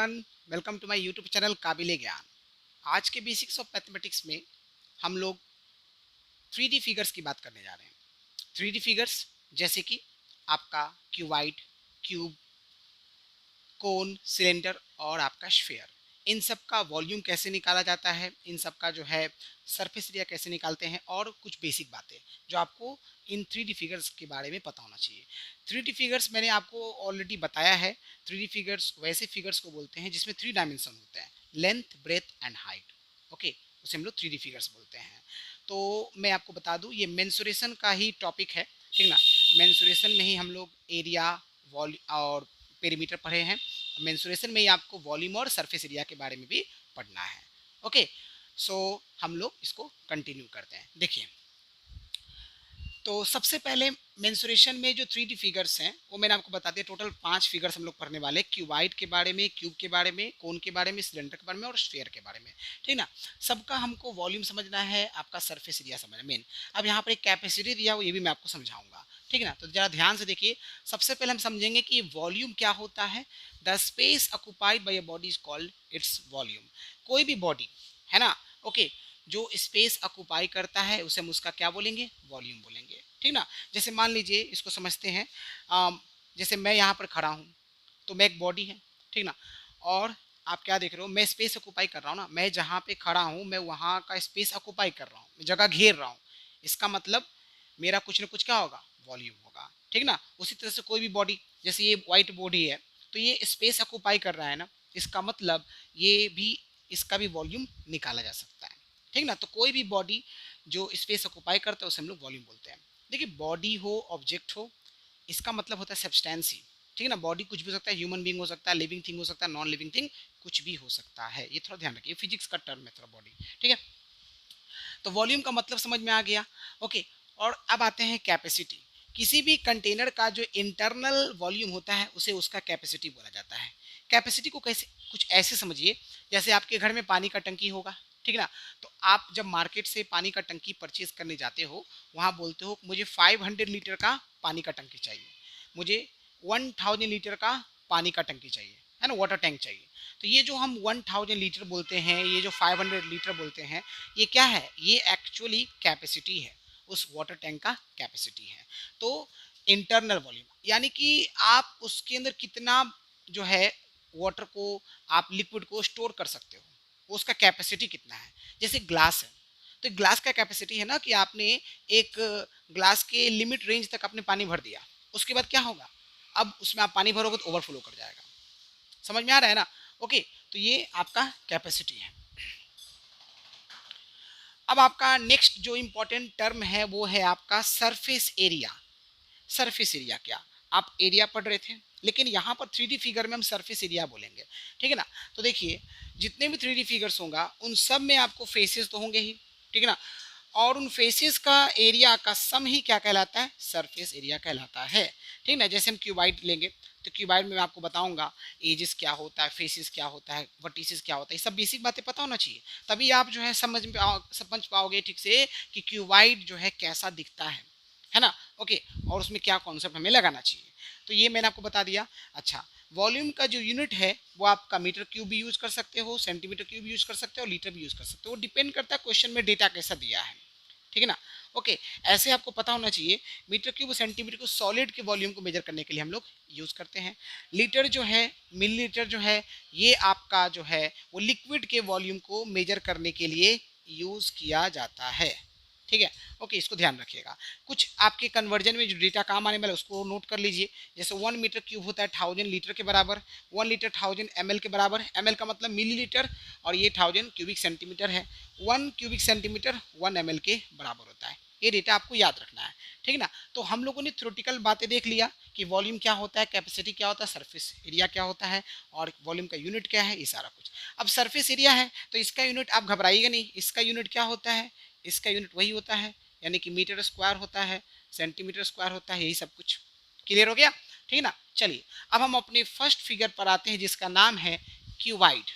Everyone, welcome to my YouTube channel Kabile Gyan. आज के basics of mathematics में हम लोग 3D फिगर्स की बात करने जा रहे हैं। 3D फिगर्स जैसे कि आपका क्यूबाइड, क्यूब, कोन, सिलेंडर और आपका स्फीयर। इन सब का वॉल्यूम कैसे निकाला जाता है, इन सब का जो है सरफेस एरिया कैसे निकालते हैं और कुछ बेसिक बातें जो आपको इन 3D फिगर्स के बारे में पता होना चाहिए। 3D फिगर्स मैंने आपको ऑलरेडी बताया है। 3D फिगर्स वैसे फिगर्स को बोलते हैं जिसमें 3 डायमेंशन होते हैं, length, breadth and height. Okay, उसे हम लोग 3D फिगर्स बोलते हैं। तो मैं आपको बता दूं, ये मेंसुरेशन का ही टॉपिक है, ठीक ना। मेंसुरेशन में ही हम लोग एरिया, वॉल्यूम और पेरीमीटर पढ़े हैं। मेंसुरेशन में ही आपको वॉल्यूम और सरफेस एरिया के बारे में भी पढ़ना है। ओके, सो हम लोग इसको कंटिन्यू करते हैं। देखिए, तो सबसे पहले मेंसुरेशन में जो 3D फिगर्स हैं वो मैंने आपको बता दिया। टोटल 5 फिगर्स हम लोग पढ़ने वाले हैं, क्यूबाइड के बारे में, क्यूब के बारे में, कोन के बारे में, सिलेंडर के बारे में और स्फीयर के बारे में, ठीक ना। सबका हमको वॉल्यूम समझना है, आपका सरफेस एरिया समझना मेन। अब यहाँ पर एक कैपेसिटी दिया हुआ, ये भी मैं आपको समझाऊंगा, ठीक है ना। तो जरा ध्यान से देखिए। सबसे पहले हम समझेंगे कि वॉल्यूम क्या होता है। The space occupied by a body is called its volume. कोई भी बॉडी है ना, ओके, जो स्पेस ऑक्युपाई करता है उसे हम उसका क्या बोलेंगे, वॉल्यूम बोलेंगे, ठीक ना। जैसे मान लीजिए, इसको समझते हैं। जैसे मैं यहाँ पर खड़ा हूँ तो मैं एक बॉडी है, ठीक ना। और आप क्या देख रहे हो, मैं स्पेस ऑक्युपाई कर रहा हूँ ना, मैं जहाँ पे खड़ा हूँ मैं वहाँ का स्पेस ऑक्युपाई कर रहा हूँ, मैं जगह घेर रहा हूँ। इसका मतलब मेरा कुछ ना कुछ क्या होगा, वॉल्यूम होगा, ठीक ना। उसी तरह से कोई भी बॉडी, जैसे ये वाइट बॉडी है तो ये स्पेस ऑक्युपाई कर रहा है ना, इसका मतलब ये भी, इसका भी वॉल्यूम निकाला जा सकता है, ठीक ना। तो कोई भी बॉडी जो स्पेस ऑक्युपाई करता है उसे हम लोग वॉल्यूम बोलते हैं। देखिए, बॉडी हो, ऑब्जेक्ट हो, इसका मतलब होता है सब्सटेंस ही, ठीक है ना। बॉडी कुछ भी हो सकता है, ह्यूमन बींग हो सकता है, लिविंग थिंग हो सकता है, नॉन लिविंग थिंग कुछ भी हो सकता है। ये थोड़ा ध्यान रखिए, फिजिक्स का टर्म है थोड़ा बॉडी, ठीक है। तो वॉल्यूम का मतलब समझ में आ गया। ओके, और अब आते हैं कैपेसिटी। किसी भी कंटेनर का जो इंटरनल वॉल्यूम होता है उसे उसका कैपेसिटी बोला जाता है। कैपेसिटी को कैसे, कुछ ऐसे समझिए, जैसे आपके घर में पानी का टंकी होगा, ठीक है ना। तो आप जब मार्केट से पानी का टंकी परचेज करने जाते हो, वहाँ बोलते हो मुझे 500 लीटर का पानी का टंकी चाहिए, मुझे 1000 लीटर का पानी का टंकी चाहिए, है ना, वाटर टैंक चाहिए। तो ये जो हम 1000 लीटर बोलते हैं, ये जो 500 लीटर बोलते हैं, ये क्या है, ये एक्चुअली कैपेसिटी है, उस वाटर टैंक का कैपेसिटी है। तो इंटरनल वॉल्यूम यानी कि आप उसके अंदर कितना जो है वाटर को, आप लिक्विड को स्टोर कर सकते हो, उसका कैपेसिटी कितना है। जैसे ग्लास है, तो ग्लास का कैपेसिटी है ना कि आपने एक ग्लास के लिमिट रेंज तक आपने पानी भर दिया, उसके बाद क्या होगा, अब उसमें आप पानी भरोगे तो ओवरफ्लो कर जाएगा। समझ में आ रहा है ना। ओके, तो ये आपका कैपेसिटी है। अब आपका नेक्स्ट जो इंपॉर्टेंट टर्म है वो है आपका सरफेस एरिया। सरफेस एरिया क्या, आप एरिया पढ़ रहे थे, लेकिन यहाँ पर 3D फिगर में हम सरफेस एरिया बोलेंगे, ठीक है ना। तो देखिए, जितने भी 3D फिगर्स होगा उन सब में आपको फेसेस तो होंगे ही, ठीक है ना। और उन फेसेस का एरिया का सम ही क्या कहलाता है, सरफेस एरिया कहलाता है, ठीक ना। जैसे हम क्यूबाइड लेंगे तो क्यूबाइड में मैं आपको बताऊंगा एजेस क्या होता है, फेसेस क्या होता है, वर्टिसेस क्या होता है, ये सब बेसिक बातें पता होना चाहिए, तभी आप जो है समझ पाओगे ठीक से कि क्यूबाइड जो है कैसा दिखता है ना। ओके, और उसमें क्या कॉन्सेप्ट हमें लगाना चाहिए, तो ये मैंने आपको बता दिया। अच्छा, वॉल्यूम का जो यूनिट है वो आपका मीटर क्यूब भी यूज कर सकते हो, सेंटीमीटर क्यूब यूज कर सकते हो, लीटर भी यूज कर सकते हो, वो डिपेंड करता है क्वेश्चन में डेटा कैसा दिया है, ठीक है ना। ओके, ऐसे आपको पता होना चाहिए। मीटर क्यूब और सेंटीमीटर को सॉलिड के वॉल्यूम को मेजर करने के लिए हम लोग यूज करते हैं। लीटर जो है, मिलीलीटर जो है, ये आपका जो है वो लिक्विड के वॉल्यूम को मेजर करने के लिए यूज किया जाता है, ठीक है। ओके, इसको ध्यान रखिएगा। कुछ आपके कन्वर्जन में जो डेटा काम आने वाला है उसको नोट कर लीजिए। जैसे 1 मीटर क्यूब होता है 1000 लीटर के बराबर, 1 लीटर 1000 ml के बराबर, ml का मतलब मिलीलीटर, और ये 1000 क्यूबिक सेंटीमीटर है। 1 क्यूबिक सेंटीमीटर 1 ml के बराबर होता है। ये डेटा आपको याद रखना है, ठीक है ना। तो हम लोगों ने थ्योरेटिकल बातें देख लिया कि वॉल्यूम क्या होता है, कैपेसिटी क्या होता है, सरफेस एरिया क्या होता है, और वॉल्यूम का यूनिट क्या है, ये सारा कुछ। अब सरफेस एरिया है तो इसका यूनिट आप घबराइएगा नहीं, इसका यूनिट क्या होता है, इसका यूनिट वही होता है, यानी कि मीटर स्क्वायर होता है, सेंटीमीटर स्क्वायर होता है, यही सब कुछ क्लियर हो गया, ठीक है ना। चलिए, अब हम अपने फर्स्ट फिगर पर आते हैं जिसका नाम है क्यूबाइड।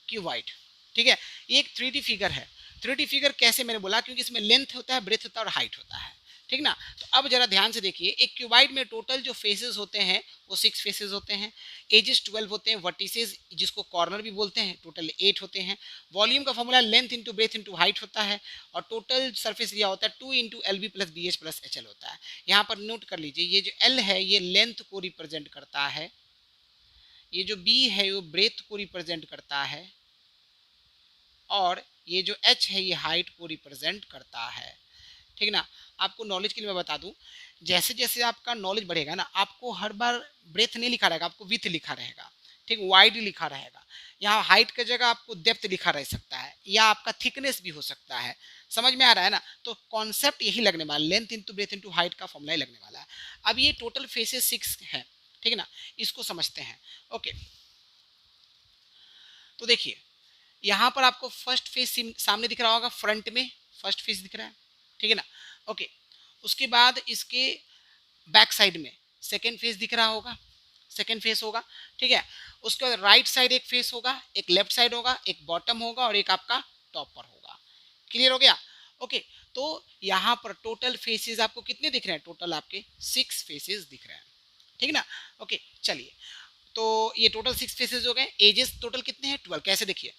क्यूबाइड, ठीक है, ये एक 3D फिगर है। 3D फिगर कैसे मैंने बोला, क्योंकि इसमें लेंथ होता है, ब्रेथ होता है और हाइट होता है। ठीक ना। तो अब जरा ध्यान से देखिए, एक क्यूबाइड में टोटल जो फेसेस होते हैं वो 6 फेसेस होते हैं, एजेस 12 होते हैं, वर्टिसेस जिसको कॉर्नर भी बोलते हैं टोटल 8 होते हैं, वॉल्यूम का formula length into breadth into height होता है, और टोटल सरफेस एरिया होता है 2 into L B plus B H plus H L होता है। यहाँ पर नोट कर लीजिए, ये जो एल है ये लेंथ को रिप्रेजेंट करता है, ये जो बी है वो ब्रेथ को रिप्रेजेंट करता है, और ये जो एच है ये हाइट को रिप्रेजेंट करता है। ठीक ना। आपको नॉलेज के लिए मैं बता दूं, जैसे जैसे आपका नॉलेज बढ़ेगा ना, आपको हर बार ब्रेथ नहीं लिखा रहेगा, आपको विथ लिखा रहेगा, ठीक, वाइड लिखा रहेगा। यहाँ हाइट की जगह आपको डेप्थ लिखा रह सकता है, या आपका थिकनेस भी हो सकता है। समझ में आ रहा है ना। तो कॉन्सेप्ट यही लगने वाला, length into breadth into height का फॉर्मूला ही लगने वाला है। अब ये टोटल फेसेस 6 है, ठीक है ना, इसको समझते हैं। ओके, तो देखिए यहाँ पर आपको फर्स्ट फेस सामने दिख रहा होगा, फ्रंट में फर्स्ट फेस दिख रहा है, ठीक है ना। ओके, उसके बाद इसके बैक साइड में सेकेंड फेस दिख रहा होगा, सेकेंड फेस होगा, ठीक है। उसके बाद राइट साइड एक फेस होगा, एक लेफ्ट साइड होगा, एक बॉटम होगा और एक आपका टॉप पर होगा। क्लियर हो गया। ओके, तो यहाँ पर टोटल फेसेस आपको कितने दिख रहे हैं, टोटल आपके 6 फेसेस दिख रहे हैं, ठीक है ना। ओके, चलिए, तो ये टोटल 6 फेसेस हो गए। एजेस टोटल कितने हैं, 12। कैसे देखिए,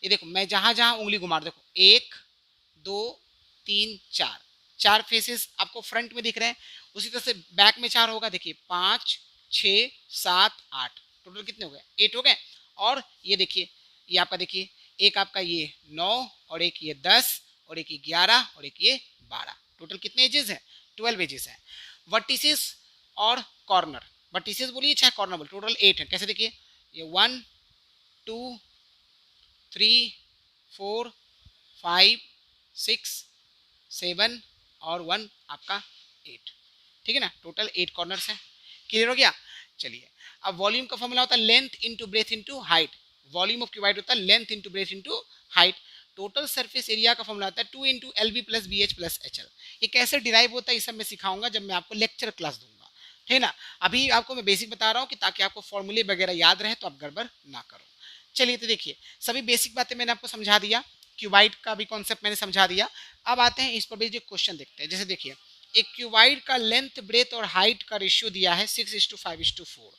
ये देखो मैं जहां जहां उंगली घुमा रहा हूं, देखो 1 2 3 4, 4 फेसेस आपको फ्रंट में दिख रहे हैं। उसी तरह से बैक में 4 होगा, देखिए 5 6 7 8, टोटल कितने हो गए, 8 हो गए। और ये देखिए, ये आपका देखिए, एक आपका ये 9 और एक ये 10 और एक ये 11 और एक ये 12, टोटल कितने एजेस हैं, 12 एजेस हैं। वर्टिसेस और कॉर्नर, वर्टिसेस बोलिए चाहे कॉर्नर बोलिए, टोटल 8 है। कैसे देखिए, ये 1 2 3 4 5 6 7 और 1 आपका 8, ठीक है ना, टोटल 8 कॉर्नर्स हैं। क्लियर हो गया। चलिए, अब वॉल्यूम का फॉर्मूला होता है length into breadth into height. Volume of cuboid होता है length into breadth into height. Total surface area का फॉर्मूला होता है 2 into L B plus B H plus H L. ये कैसे डिराइव होता है ये सब मैं सिखाऊंगा जब मैं आपको लेक्चर क्लास दूंगा, ठीक है ना। अभी आपको मैं बेसिक बता रहा हूँ कि ताकि आपको फॉर्मूले वगैरह याद रहे तो आप गड़बड़ ना करो। चलिए, तो देखिए सभी बेसिक बातें मैंने आपको समझा दिया, क्यूबाइड का भी कॉन्सेप्ट मैंने समझा दिया। अब आते हैं इस पर भी जो क्वेश्चन देखते हैं। जैसे देखिए, एक क्यूबाइड का लेंथ ब्रेथ और हाइट का रेशियो दिया है 6:5:4,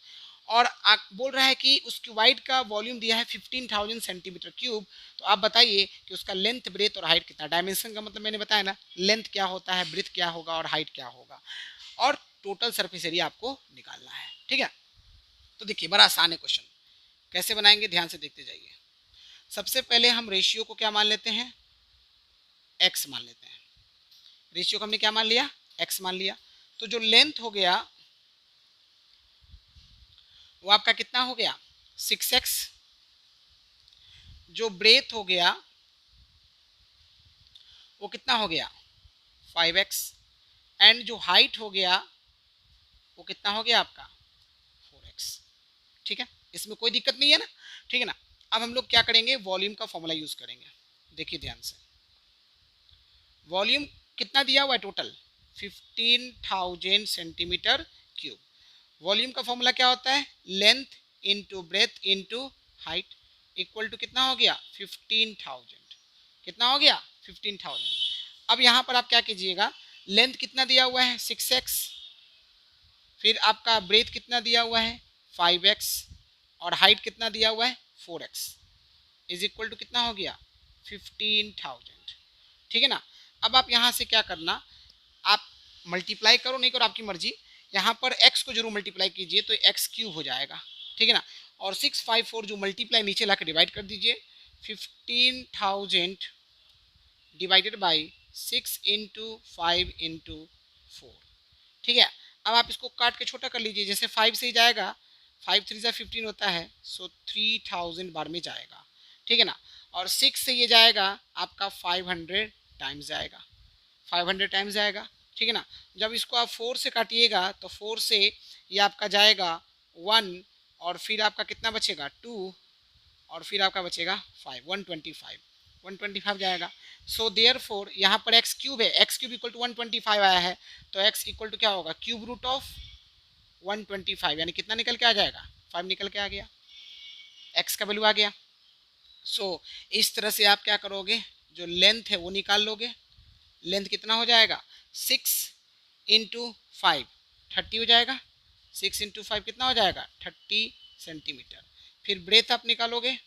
और बोल रहा है कि उस क्यूबाइड का वॉल्यूम दिया है 15,000 सेंटीमीटर क्यूब। तो आप बताइए कि उसका लेंथ ब्रेथ और हाइट कितना। डायमेंशन का मतलब मैंने बताया ना, लेंथ क्या होता है, ब्रेथ क्या होगा और हाइट क्या होगा, और टोटल सरफेस एरिया आपको निकालना है, ठीक है। तो देखिए बड़ा आसान है क्वेश्चन, कैसे बनाएंगे ध्यान से देखते जाइए। सबसे पहले हम रेशियो को क्या मान लेते हैं, एक्स मान लेते हैं। रेशियो को हमने क्या मान लिया, एक्स मान लिया। तो जो लेंथ हो गया वो आपका कितना हो गया, 6x। जो ब्रेथ हो गया वो कितना हो गया, 5x। एंड जो हाइट हो गया वो कितना हो गया आपका, 4x। ठीक है, इसमें कोई दिक्कत नहीं है ना, ठीक है ना। अब हम लोग क्या करेंगे, वॉल्यूम का फॉर्मूला यूज करेंगे। देखिए ध्यान से, वॉल्यूम कितना दिया हुआ है टोटल, 15,000 सेंटीमीटर क्यूब। वॉल्यूम का फॉर्मूला क्या होता है, length into breadth into height, equal to कितना हो गया, 15,000। कितना हो गया, 15,000। अब यहाँ पर आप क्या कीजिएगा, लेंथ कितना दिया हुआ है 6x, फिर आपका ब्रेथ कितना दिया हुआ है 5x, और हाइट कितना दिया हुआ है 4x, इज इक्वल टू कितना हो गया 15,000, ठीक है ना। अब आप यहाँ से क्या करना, आप मल्टीप्लाई करो नहीं करो आपकी मर्जी, यहाँ पर x को जरूर मल्टीप्लाई कीजिए तो x क्यूब हो जाएगा, ठीक है ना। और 654 जो मल्टीप्लाई नीचे ला के डिवाइड कर दीजिए, 15,000 डिवाइडेड बाई 6 इंटू 5 इंटू 4, ठीक है। अब आप इसको काट के छोटा कर लीजिए, जैसे 5 से ही जाएगा, 5 3 15 होता है, सो 3000 बार में जाएगा, ठीक है ना। और 6 से ये जाएगा आपका 500 टाइम्स जाएगा, 500 टाइम्स जाएगा, ठीक है ना। जब इसको आप 4 से काटिएगा तो 4 से ये आपका जाएगा 1, और फिर आपका कितना बचेगा 2, और फिर आपका बचेगा 5, 125, 125 जाएगा। सो देयर फोर यहाँ पर एक्स क्यूब है, एक्स क्यूब इक्वल टू 125 आया है, तो एक्स इक्वल टू क्या होगा, क्यूब रूट ऑफ 125, यानी कितना निकल के आ जाएगा, 5 निकल के आ गया, एक्स का वैल्यू आ गया। सो इस तरह से आप क्या करोगे, जो लेंथ है वो निकाल लोगे। लेंथ कितना हो जाएगा 6 इंटू 5 30 हो जाएगा, 6 इंटू 5 कितना हो जाएगा 30 सेंटीमीटर। फिर ब्रेथ आप निकालोगे,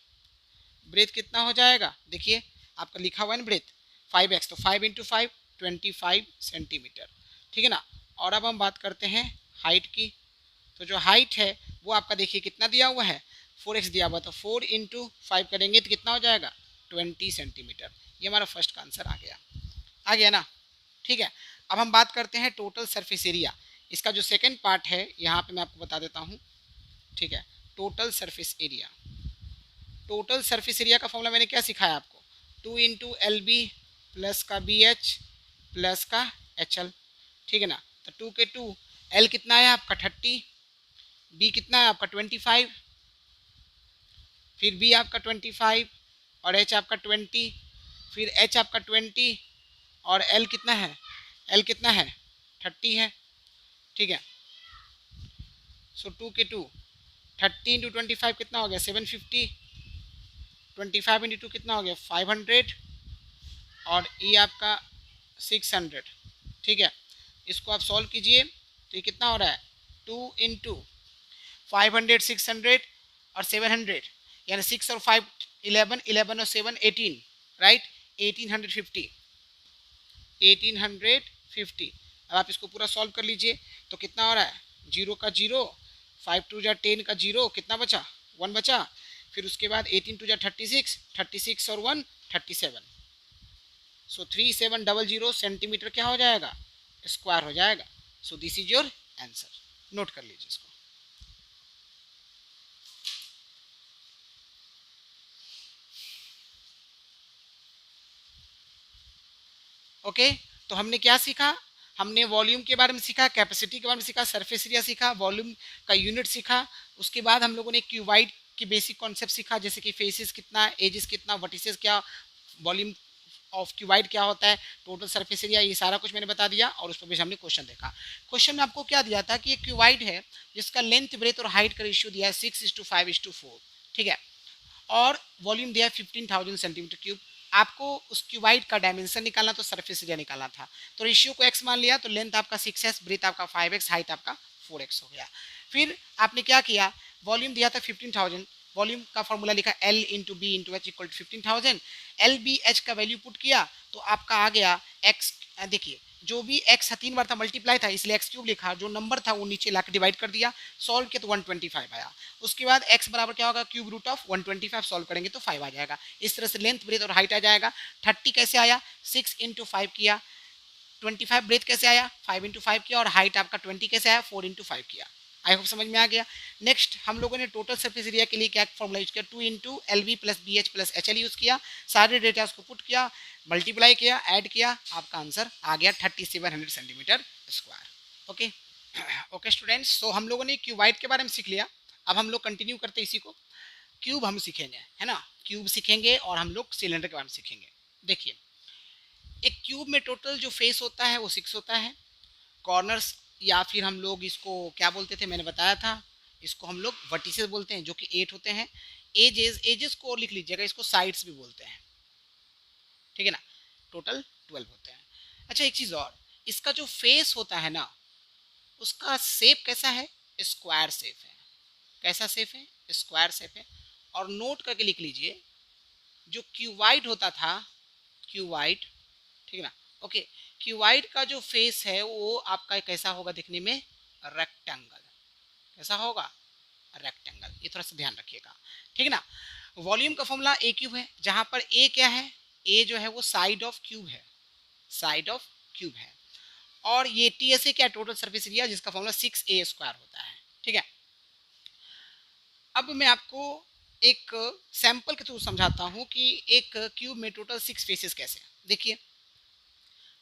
ब्रेथ कितना हो जाएगा, देखिए आपका लिखा हुआ है ना ब्रेथ 5x, तो 5 इंटू 5 25 सेंटीमीटर, ठीक है ना। और अब हम बात करते हैं हाइट की, तो जो हाइट है वो आपका देखिए कितना दिया हुआ है 4x दिया हुआ, तो 4 इंटू 5 करेंगे तो कितना हो जाएगा 20 सेंटीमीटर। ये हमारा फर्स्ट का आंसर आ गया ना, ठीक है। अब हम बात करते हैं टोटल सरफेस एरिया, इसका जो सेकेंड पार्ट है यहाँ पे मैं आपको बता देता हूँ, ठीक है। Total surface area, total surface area का फॉर्मूला मैंने क्या सिखाया आपको, 2 इंटू एल बी प्लस का बी एच प्लस का एच एल, ठीक है ना। तो 2 के 2, एल कितना है आपका 30, बी कितना है आपका 25, फिर बी आपका 25 और एच आपका 20, फिर एच आपका 20 और एल कितना है, एल कितना है 30 है, ठीक है। सो 2 के 2, 30 इंटू 25 कितना हो गया 750, 25 इंटू 2 कितना हो गया 500 और ई आपका 600, ठीक है। इसको आप सॉल्व कीजिए तो ये कितना हो रहा है 2 इंटू 500 600 और 700, यानी 6 और 5 11, 11 और 7 18, राइट 1850, 1850। अब आप इसको पूरा सॉल्व कर लीजिए तो कितना हो रहा है, जीरो का जीरो, 5 टू जा 10 का जीरो, कितना बचा 1 बचा, फिर उसके बाद 18 टू जा 36, 36 और 1 37, सो 3700 सेंटीमीटर क्या हो जाएगा स्क्वायर हो जाएगा। So this is your answer, note कर लीजिए इसको। ओके तो हमने क्या सीखा, हमने वॉल्यूम के बारे में सीखा, कैपेसिटी के बारे में सीखा, सरफेस एरिया सीखा, वॉल्यूम का यूनिट सीखा, उसके बाद हम लोगों ने क्यूबाइड की बेसिक कॉन्सेप्ट सीखा, जैसे कि फेसिस कितना, एजेस कितना, वर्टिसेस क्या, वॉल्यूम ऑफ क्यूबाइड क्या होता है, टोटल सरफेस एरिया, ये सारा कुछ मैंने बता दिया। और उस पर भी हमने क्वेश्चन देखा। क्वेश्चन में आपको क्या दिया था कि एक क्यूबाइड है जिसका लेंथ ब्रेथ और हाइट का रेशियो दिया है 6:5:4, ठीक है, और वॉल्यूम दिया है 15,000 सेंटीमीटर क्यूब। आपको उस क्यूबाइड का डायमेंशन निकालना, तो सरफेस एरिया निकालना था, तो रेशियो को x मान लिया, तो लेंथ आपका 6s, ब्रेथ आपका 5x, हाइट आपका 4x हो गया। फिर आपने क्या किया, वॉल्यूम दिया था 15,000, वॉल्यूम का फॉर्मूला लिखा L into B into H equal to 15,000, L B H का वैल्यू पुट किया तो आपका आ गया x, देखिए जो भी x 3 बार था मल्टीप्लाई था इसलिए x क्यूब लिखा, जो नंबर था वो नीचे लाके डिवाइड कर दिया, सॉल्व किया तो 125 आया। उसके बाद x बराबर क्या होगा, क्यूब रूट ऑफ 125, सॉल्व करेंगे तो 5 आ जाएगा। इस तरह से लेंथ ब्रेथ और हाइट आ जाएगा। 30 कैसे आया, 6 इंटू 5 किया, 25 ब्रेथ कैसे आया, 5 इंटू 5 किया, और हाइट आपका 20 कैसे आया, 4 इंटू 5 किया। आई होप समझ में आ गया। नेक्स्ट हम लोगों ने टोटल सरफेस एरिया के लिए क्या फॉर्मूला यूज किया, 2 into L B plus B H plus H L use किया, सारे डेटा उसको पुट किया, मल्टीप्लाई किया, ऐड किया, आपका आंसर आ गया 3700 centimetre square. Okay okay students, so हम लोगों ने क्यूबाइड के बारे में सीख लिया। अब हम लोग कंटिन्यू करते इसी को, क्यूब हम सीखेंगे, है ना, क्यूब सीखेंगे और हम लोग सिलेंडर के बारे में सीखेंगे। देखिए एक क्यूब में टोटल जो फेस होता है वो 6 होता है, कॉर्नर्स या फिर हम लोग इसको क्या बोलते थे मैंने बताया था, इसको हम लोग वर्टिसेस बोलते हैं जो कि 8 होते हैं। एजेस, एजेस को और लिख लीजिएगा, इसको साइड्स भी बोलते हैं, ठीक है ना, टोटल 12 होते हैं। अच्छा एक चीज़ और, इसका जो फेस होता है ना उसका शेप कैसा है, स्क्वायर शेप है। कैसा शेप है, स्क्वायर शेप है। और नोट करके लिख लीजिए, जो क्यूबाइड होता था, क्यूबाइड, ठीक है ना, ओके, क्यूबाइड का जो फेस है वो आपका कैसा होगा दिखने में, रेक्टेंगल। कैसा होगा, रेक्टेंगल। ये थोड़ा सा ध्यान रखिएगा, ठीक है ना। वॉल्यूम का फॉर्मूला ए क्यूब है, जहां पर ए क्या है, ए जो है वो साइड ऑफ क्यूब है, साइड ऑफ क्यूब है। और ये टी एस ए क्या, टोटल सरफेस एरिया, जिसका फॉर्मूला 6a² होता है, ठीक है। अब मैं आपको एक सैंपल के थ्रू समझाता हूं कि एक क्यूब में टोटल 6 फेसेस कैसे। देखिए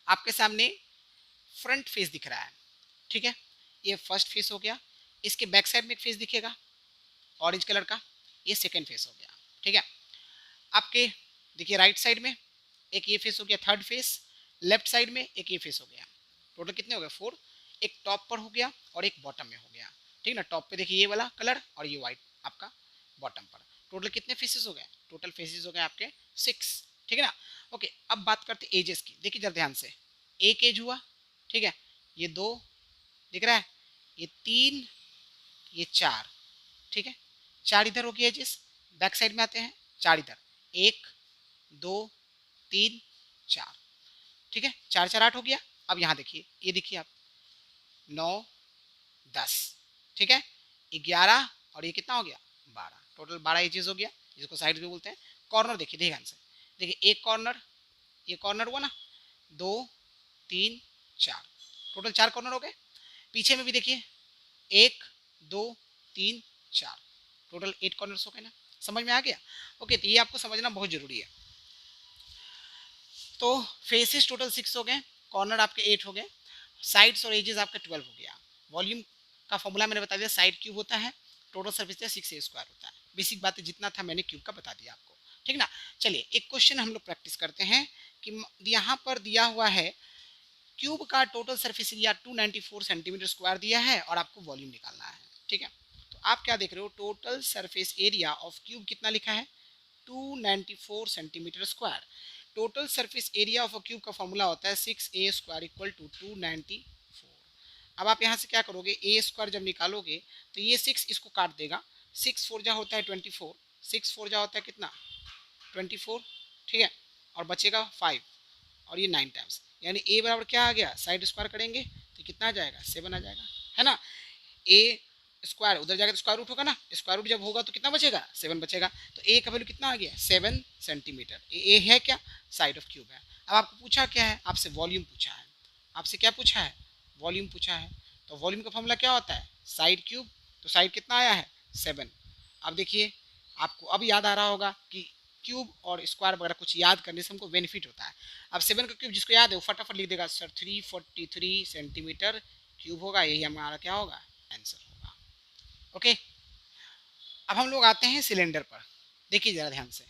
आपके सामने फ्रंट फेस दिख रहा है, ठीक है, ये फर्स्ट फेस हो गया। इसके बैक साइड में एक फेस दिखेगा ऑरेंज कलर का, ये सेकंड फेस हो गया, ठीक है। आपके देखिए राइट साइड में एक ये फेस हो गया, थर्ड फेस, लेफ्ट साइड में एक ये फेस हो गया। टोटल कितने हो गए, 4। एक टॉप पर हो गया और एक बॉटम में हो गया, ठीक ना। टॉप पे देखिए ये वाला कलर और ये वाइट आपका बॉटम पर। टोटल कितने फेसेस हो गए, टोटल फेसेस हो गए आपके 6, ठीक है ना। ओके अब बात करते एजेस की। देखिए जरा ध्यान से, एक एज हुआ, ठीक है, ये 2 दिख रहा है, ये 3, ये 4, ठीक है। 4 इधर हो गया एजेस, बैक साइड में आते हैं, 4 इधर, 1 2 3 4, ठीक है। 4 4 8 हो गया। अब यहाँ देखिए, ये देखिए आप 9 10, ठीक है। 11 और ये कितना हो गया 12, टोटल 12 एजेस हो गया, जिसको साइड भी बोलते हैं। कॉर्नर देखिए ध्यान से, देखिए एक कॉर्नर, ये कॉर्नर हुआ ना, 2 3 4, टोटल 4 कॉर्नर हो गए। पीछे में भी देखिए 1 2 3 4, टोटल 8 कॉर्नर्स हो गए ना। समझ में आ गया? ओके, तो ये आपको समझना बहुत जरूरी है। तो फेसेस टोटल 6 हो गए, कॉर्नर आपके 8 हो गए, साइड्स और एजेस आपका 12 हो गया। वॉल्यूम का फॉर्मूला मैंने बता दिया, साइड क्यूब होता है, टोटल सरफेस 6a² होता है। बेसिक बातें जितना था मैंने क्यूब का बता दिया आपको, ठीक ना। चलिए एक क्वेश्चन हम लोग प्रैक्टिस करते हैं कि यहाँ पर दिया हुआ है क्यूब का total surface area 294 centimetre square दिया है और आपको वॉल्यूम निकालना है, ठीक है। तो आप क्या देख रहे हो, total surface area of cube कितना लिखा है 294 centimetre square. Total surface area of a cube का फॉर्मूला होता है 6a² इक्वल टू 294। अब आप यहाँ से क्या करोगे, a² जब निकालोगे तो ये 6 इसको काट देगा, 6 4 जा होता है 24, 6 4 जा होता है कितना 24, ठीक है। और बचेगा 5 और ये 9 टाइम्स, यानी a बराबर क्या आ गया, साइड स्क्वायर करेंगे तो कितना आ जाएगा 7 आ जाएगा, है ना। a स्क्वायर उधर जाएगा तो स्क्वायर रूट होगा ना, स्क्वायर रूट जब होगा तो कितना बचेगा 7 बचेगा। तो a का वैल्यू कितना आ गया 7 सेंटीमीटर। a है क्या, साइड ऑफ क्यूब है। अब आपको पूछा क्या है, आपसे वॉल्यूम पूछा है, आपसे क्या पूछा है, वॉल्यूम पूछा है। तो वॉल्यूम का फॉर्मूला क्या होता है, साइड क्यूब, तो साइड कितना आया है 7। अब देखिए आपको अब याद आ रहा होगा कि क्यूब और स्क्वायर वगैरह कुछ याद करने से हमको बेनिफिट होता है। अब 7 का क्यूब जिसको याद है वो फटाफट लिख देगा सर 343 सेंटीमीटर क्यूब होगा, यही हमारा क्या होगा आंसर होगा। ओके, अब हम लोग आते हैं सिलेंडर पर। देखिए जरा ध्यान से,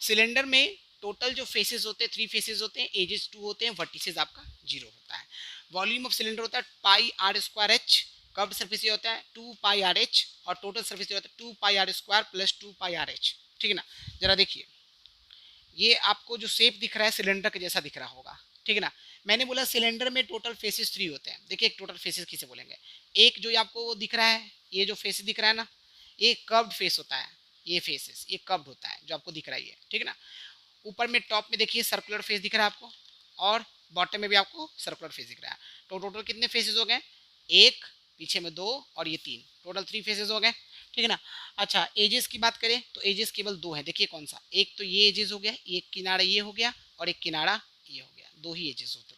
सिलेंडर में टोटल जो फेसेस होते हैं 3 फेसेस होते हैं, एजेस 2 होते हैं, वर्टिसेस आपका 0 होता है। वॉल्यूम ऑफ सिलेंडर होता है pi r square h, curved surface होता है 2 पाई आर एच और टोटल सरफेस होता है 2 pi r square plus 2 pi are h, ठीक है ना। जरा देखिए ये आपको जो शेप दिख रहा है सिलेंडर के जैसा दिख रहा होगा, ठीक है ना। मैंने बोला सिलेंडर में टोटल फेसेस 3 होते हैं। देखिए एक टोटल फेसेस किसे बोलेंगे, एक जो आपको दिख रहा है, ये जो फेस दिख रहा है ना, ये कर्व्ड फेस होता है, ये फेसेस ये कर्व्ड होता है जो आपको दिख रहा है, ठीक है ना। ऊपर में टॉप में देखिए सर्कुलर फेस दिख रहा है आपको, और बॉटम में भी आपको सर्कुलर फेस दिख रहा है। तो टोटल कितने फेसेस हो गए, एक, पीछे में 2 और ये 3, टोटल 3 फेसेस हो गए, ठीक है ना। अच्छा एजेस की बात करें तो एजेस केवल 2 है। देखिए कौन सा, एक तो ये एजेस हो गया, एक किनारा ये हो गया और एक किनारा ये हो गया, 2 ही एजेस होते हैं।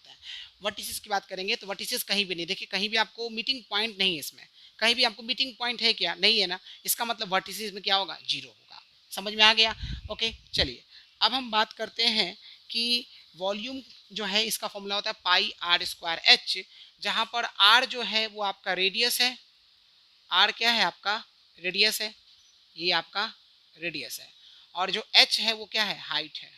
वर्टिसेस की बात करेंगे तो वर्टिसेस कहीं भी नहीं, देखिए कहीं भी आपको मीटिंग पॉइंट नहीं है, इसमें कहीं भी आपको मीटिंग पॉइंट है क्या, नहीं है ना, इसका मतलब वर्टिसेस में क्या होगा 0 होगा। समझ में आ गया। ओके चलिए अब हम बात करते हैं कि वॉल्यूम जो है इसका फॉर्मूला होता है पाई आर स्क्वायर एच, जहां पर आर जो है वो आपका रेडियस है, आर क्या है आपका रेडियस है, ये आपका रेडियस है, और जो एच है वो क्या है हाइट है,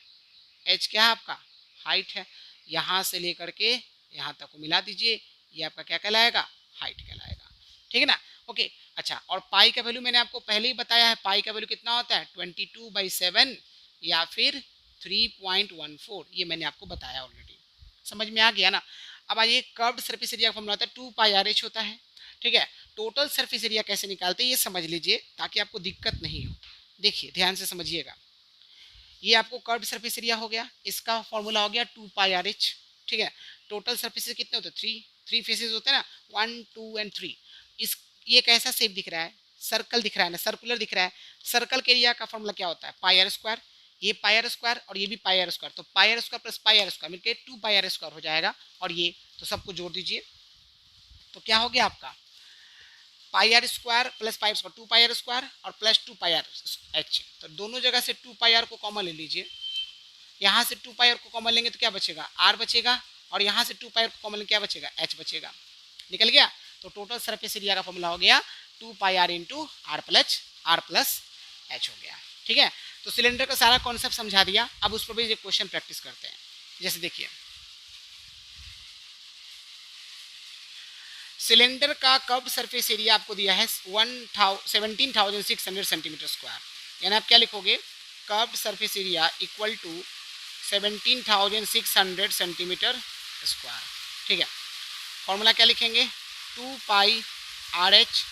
एच क्या है आपका हाइट है। यहाँ से लेकर के यहाँ तक को मिला दीजिए, ये आपका क्या कहलाएगा हाइट कहलाएगा, ठीक है ना। ओके अच्छा, और पाई का वैल्यू मैंने आपको पहले ही बताया है, पाई का वैल्यू कितना होता है 22/7 या फिर 3.14, ये मैंने आपको बताया ऑलरेडी। समझ में आ गया ना। अब आइए कर्व्ड सरफेस एरिया का फॉर्मूला होता है 2 पाई आर एच होता है, ठीक है। टोटल सरफेस एरिया कैसे निकालते हैं ये समझ लीजिए ताकि आपको दिक्कत नहीं हो। देखिए ध्यान से समझिएगा, ये आपको कर्व्ड सरफेस एरिया हो गया, इसका फॉर्मूला हो गया 2 पाई आर एच, ठीक है। टोटल सरफेसेस कितने होते हैं 3 फेसेस होते हैं ना, 1 2 एंड 3। इस ये कैसा शेप दिख रहा है, सर्कल दिख रहा है ना, सर्कुलर दिख रहा है। सर्कल के एरिया का फॉर्मूला क्या होता है पाई आर स्क्वायर, ये पाई आर स्क्वायर और ये भी पाई आर स्क्वायर, तो pi r square plus pi r square मिलकर 2 पाई आर स्क्वायर हो जाएगा, और ये तो सबको जोड़ दीजिए तो क्या हो गया आपका pi r square plus pi r square 2 pi r square और प्लस 2 पाई आर एच, तो दोनों जगह से 2 पाई आर को कॉमन ले लीजिए। यहाँ से 2 पाई आर को कॉमन लेंगे तो क्या बचेगा आर बचेगा, और यहाँ से 2 पाई आर को कॉमन लेंगे क्या बचेगा एच बचेगा, निकल गया। तो टोटल सरफेस एरिया का फॉर्मूला हो गया 2 pi r into r plus h हो गया, ठीक है। तो सिलेंडर का सारा कॉन्सेप्ट समझा दिया। अब उस पर भी एक क्वेश्चन प्रैक्टिस करते हैं। जैसे देखिए सिलेंडर का कर्व्ड सरफेस एरिया आपको दिया है 17,600 सेंटीमीटर स्क्वायर, यानी आप क्या लिखोगे curved surface area equal to 17,600 centimetre square, ठीक है। फॉर्मूला क्या लिखेंगे, 2 pi are H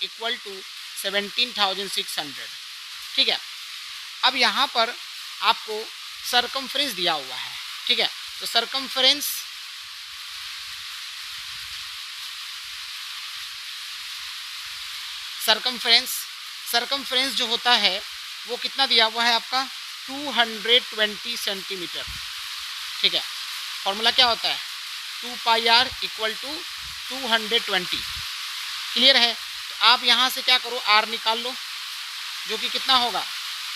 equal to 17,600। ठीक है, अब यहाँ पर आपको सरकमफ्रेंस दिया हुआ है। ठीक है, तो सरकमफ्रेंस जो होता है वो कितना दिया हुआ है आपका, 220 सेंटीमीटर। ठीक है, फॉर्मूला क्या होता है, 2 pi are equal to 220। Clear है, तो आप यहाँ से क्या करो, आर निकाल लो, जो कि कितना होगा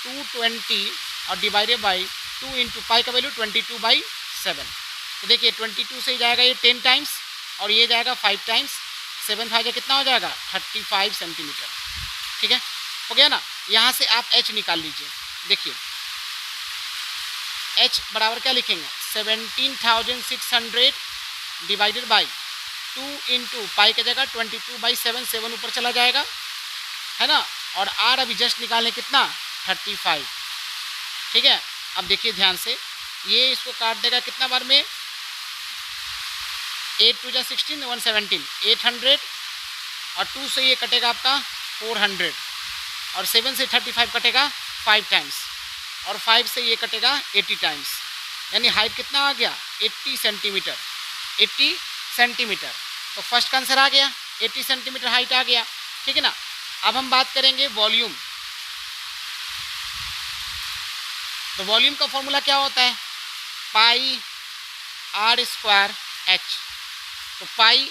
220 और डिवाइडेड बाई 2 इंटू पाई का वैल्यू 22/7। तो देखिए 22 से जाएगा ये 10 टाइम्स और ये जाएगा 5 टाइम्स, 7 फाइव कितना हो जाएगा 35 सेंटीमीटर। ठीक है, हो गया ना। यहाँ से आप h निकाल लीजिए। देखिए h बराबर क्या लिखेंगे, 17,600 डिवाइडेड बाई 2 इंटू पाई की जगह 22/7, 7 ऊपर चला जाएगा, है ना, और r अभी जस्ट निकालें कितना, 35। ठीक है, अब देखिए ध्यान से, ये इसको काट देगा कितना बार में, 8 2 16, 117, 800, और 2 से ये कटेगा आपका 400, और 7 से 35 कटेगा 5 टाइम्स, और 5 से ये कटेगा 80 टाइम्स, यानी हाइट कितना आ गया 80 सेंटीमीटर। 80 सेंटीमीटर, तो फर्स्ट का आंसर आ गया, 80 सेंटीमीटर हाइट आ गया। ठीक है ना। अब हम बात करेंगे वॉल्यूम। तो वॉल्यूम का फॉर्मूला क्या होता है, पाई आर स्क्वायर एच। तो पाई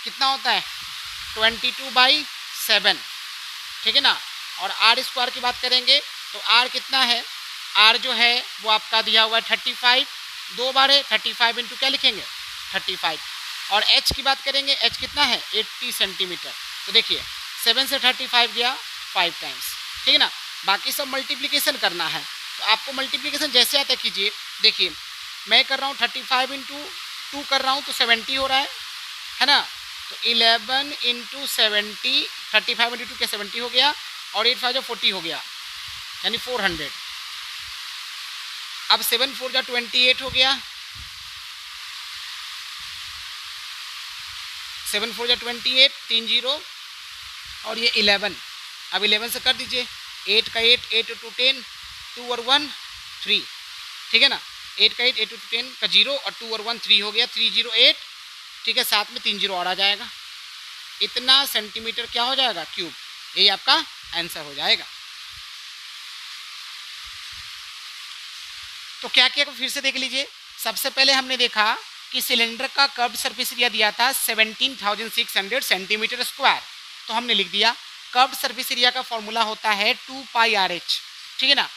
कितना होता है 22/7। ठीक है ना, और आर स्क्वायर की बात करेंगे तो आर कितना है, आर जो है वो आपका दिया हुआ है 35, 2 बार है 35 इंटू क्या लिखेंगे 35, और एच की बात करेंगे, एच कितना है 80 सेंटीमीटर। तो देखिए 7 से 35 गया 5 टाइम्स। ठीक है ना, बाकी सब मल्टीप्लिकेशन करना है, तो आपको मल्टीप्लिकेशन जैसे आता कीजिए। देखिए मैं कर रहा हूँ 35 इंटू 2 कर रहा हूँ तो 70 हो रहा है ना, तो 11 इंटू 70, 35 इंटू 2 क्या 70 हो गया, और 8 5 40 हो गया, यानी 400। अब 7 4 जा 28 हो गया, 7 4 जा 28, 3 0, और ये 11। अब 11 से कर दीजिए, 8 का 8, 8 टू 10, 2 और 1 3। ठीक है ना, 8 का 8, 8 टू 10 का 0, और 2 और 1 3 हो गया, 308। ठीक है, साथ में 3 0 और आ जाएगा, इतना सेंटीमीटर क्या हो जाएगा क्यूब, यही आपका आंसर हो जाएगा। तो क्या किया फिर से देख लीजिए। सबसे पहले हमने देखा कि सिलेंडर का कर्व्ड सरफेस एरिया दिया था 17,600 सेंटीमीटर स्क्वायर, तो हमने लिख दिया कर्व्ड सरफेस एरिया का फॉर्मूला होता है 2 पाई आर एच। ठीक है ना,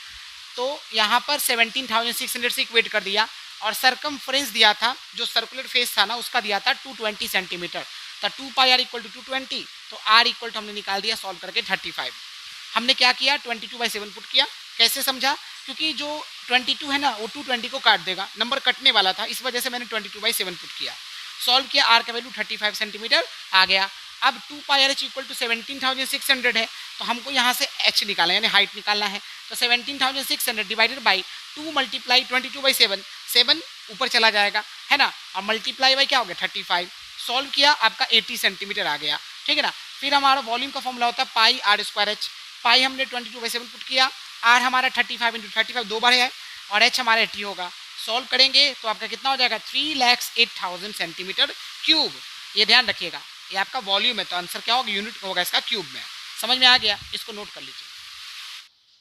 तो यहाँ पर 17,600 से इक्वेट कर दिया, और सरकमफ्रेंस दिया था, जो सर्कुलर फेस था ना उसका दिया था 220 सेंटीमीटर। तो 2 पाई आर इक्वल टू 220, तो आर इक्वल टू हमने निकाल दिया सॉल्व करके 35। हमने क्या किया 22/7 पुट किया। कैसे समझा, क्योंकि जो 22 है ना वो 220 को काट देगा, नंबर कटने वाला था, इस वजह से मैंने 22/7 पुट किया। सॉल्व किया, आर का वैल्यू 35 सेंटीमीटर आ गया। अब 2 pi are H equal to 17,600 है, तो हमको यहाँ से एच निकालना यानी हाइट निकालना है। तो 17,600 डिवाइडेड बाई 2 मल्टीप्लाई 22/7, 7 ऊपर चला जाएगा, है ना, और मल्टीप्लाई बाई क्या हो गया 35। सॉल्व किया, आपका 80 सेंटीमीटर आ गया। ठीक है ना, फिर हमारा वॉल्यूम का फॉर्मूला होता है पाई आर स्क्वायर एच। पाई हमने 22/7 पुट किया, आर हमारा 35 इंटू 35 2 बार है, और एच हमारा 80 होगा। सॉल्व करेंगे तो आपका कितना हो जाएगा 3,08,000 सेंटीमीटर क्यूब। ये ध्यान रखिएगा, ये आपका वॉल्यूम है, तो आंसर क्या होगा यूनिट होगा इसका क्यूब में। समझ में आ गया, इसको नोट कर लीजिए।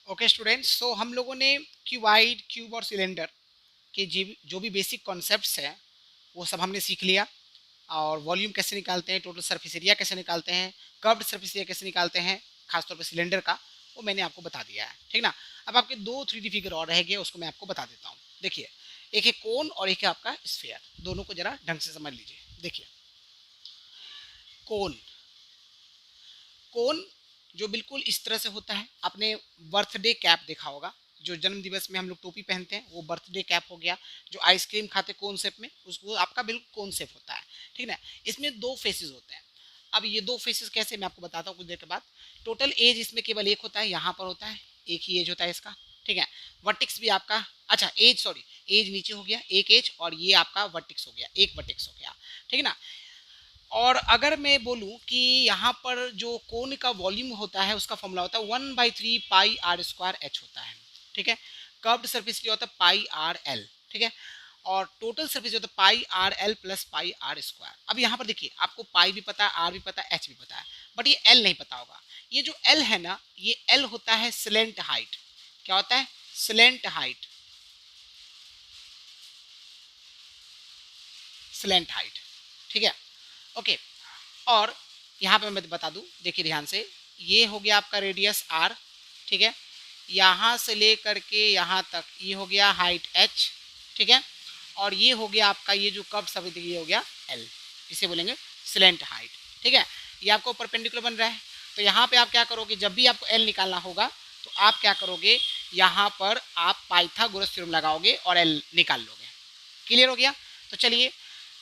ओके स्टूडेंट्स, तो हम लोगों ने क्यूबाइड, क्यूब और सिलेंडर के जो भी बेसिक कॉन्सेप्ट्स हैं वो सब हमने सीख लिया, और वॉल्यूम कैसे निकालते हैं, टोटल सरफेस एरिया कैसे निकालते हैं, कर्व्ड सरफेस एरिया कैसे निकालते हैं, खासतौर पर सिलेंडर का, वो मैंने आपको बता दिया है। ठीक ना, अब आपके 2 3D फिगर और रह गए, उसको मैं आपको बता देता हूँ। देखिए, एक है कोन और एक है आपका स्फीयर, दोनों को जरा ढंग से समझ लीजिए। देखिए कोन, कोन जो बिल्कुल इस तरह से होता है, आपने बर्थडे कैप देखा होगा, जो जन्म दिवस में हम लोग टोपी पहनते हैं, वो बर्थडे कैप हो गया। जो आइसक्रीम खाते कोन शेप में, उसको आपका बिल्कुल कोन शेप होता है। ठीक ना, इसमें 2 फेसेस होते हैं। अब ये 2 फेसेस कैसे, मैं आपको बताता हूँ कुछ देर के बाद। टोटल एज इसमें केवल एक होता है, यहाँ पर होता है एक ही एज होता है इसका। ठीक है, वर्टिक्स भी आपका, अच्छा एज सॉरी, एज नीचे हो गया एक एज, और ये आपका वर्टिक्स हो गया, एक वर्टिक्स हो गया। ठीक है ना, और अगर मैं बोलूं कि यहाँ पर जो कोन का वॉल्यूम होता है उसका फॉर्मूला होता है 1/3 पाई आर स्क्वायर एच होता है, ठीक है। कर्व्ड सरफेस एरिया होता है पाई आर एल, ठीक है। और टोटल सरफेस होता है pi r l plus pi r square. अब यहाँ पर देखिए आपको पाई भी पता है, आर भी पता है, एच भी पता है, बट ये एल नहीं पता होगा। ये जो एल है ना, ये एल होता है स्लेंट हाइट। क्या होता है? स्लेंट हाइट, स्लेंट हाइट, ठीक है, ओके। और यहाँ पे मैं बता दूं, देखिए ध्यान से, ये हो गया आपका रेडियस आर, ठीक है। यहाँ से लेकर के यहाँ तक ये हो गया हाइट एच, ठीक है। और ये हो गया आपका ये जो कर्व सब ये हो गया एल, इसे बोलेंगे स्लेंट हाइट, ठीक है। ये आपको परपेंडिकुलर बन रहा है। तो यहाँ पे आप क्या करोगे, जब भी आपको एल निकालना होगा तो आप क्या करोगे, यहाँ पर आप पाइथागोरस थ्योरम लगाओगे और एल निकाल लोगे। क्लियर हो गया? तो चलिए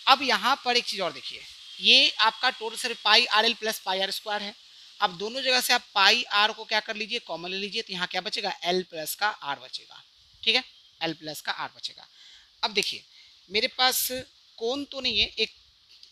अब यहाँ पर एक चीज़ और देखिए, ये आपका टोटल सिर्फ pi r l plus pi r square है। अब दोनों जगह से आप पाई आर को क्या कर लीजिए, कॉमन ले लीजिए, तो यहाँ क्या बचेगा, एल प्लस का आर बचेगा, ठीक है, एल प्लस का आर बचेगा। अब देखिए मेरे पास कोन तो नहीं है, एक